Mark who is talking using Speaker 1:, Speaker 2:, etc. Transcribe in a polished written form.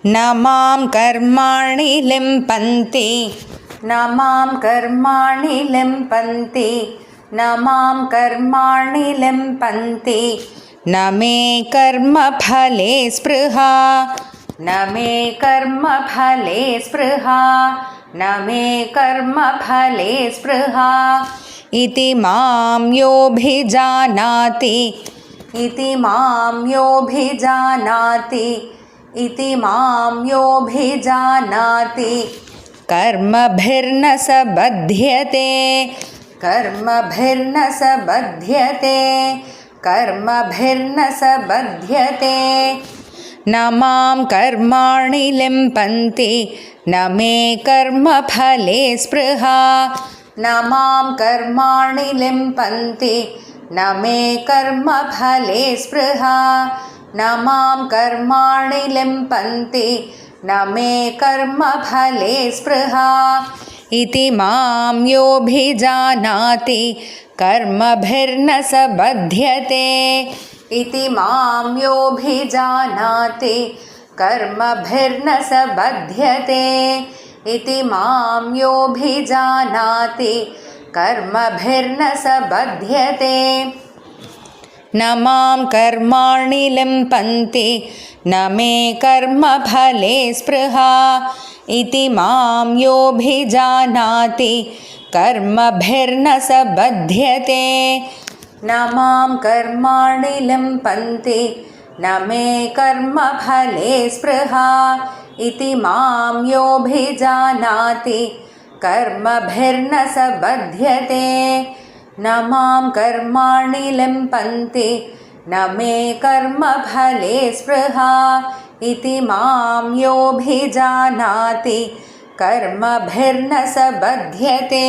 Speaker 1: न मां कर्माणि लिम्पन्ति न मां कर्माणि लिम्पन्ति न मां कर्माणि लिम्पन्ति न मे कर्मफले स्पृहा न मे कर्मफले स्पृहा न मे कर्मफले स्पृहा इति मां योऽभिजानाति इति मां योऽभिजानाति इति मां योऽभिजानाति कर्मभिर्न स बध्यते कर्मभिर्न स बध्यते कर्मभिर्न स बध्यते न मां कर्माणि लिम्पन्ति न मे कर्मफले स्पृहा न मां कर्माणि लिम्पन्ति न मे कर्मफले स्पृहा न मां कर्माणि लिम्पन्ति न मे कर्मफले स्पृहा इति मां योऽभिजानाति कर्मभिर्न स बध्यते इति मां योऽभिजानाति कर्मभिर्न स बध्यते इति मां योऽभिजानाति कर्मभिर्न स बध्यते न मां कर्माणि लिम्पन्ति न मे कर्मफले स्पृहा इति मां योऽभिजानाति कर्मभिर्न स बध्यते न मां कर्माणि लिम्पन्ति न मे कर्मफले स्पृहा इति मां योऽभिजानाति कर्मभिर्न स बध्यते न मां कर्माणि लिम्पन्ति न मे कर्मफले स्पृहा इति मां योऽभिजानाति कर्मभिर्न स बध्यते।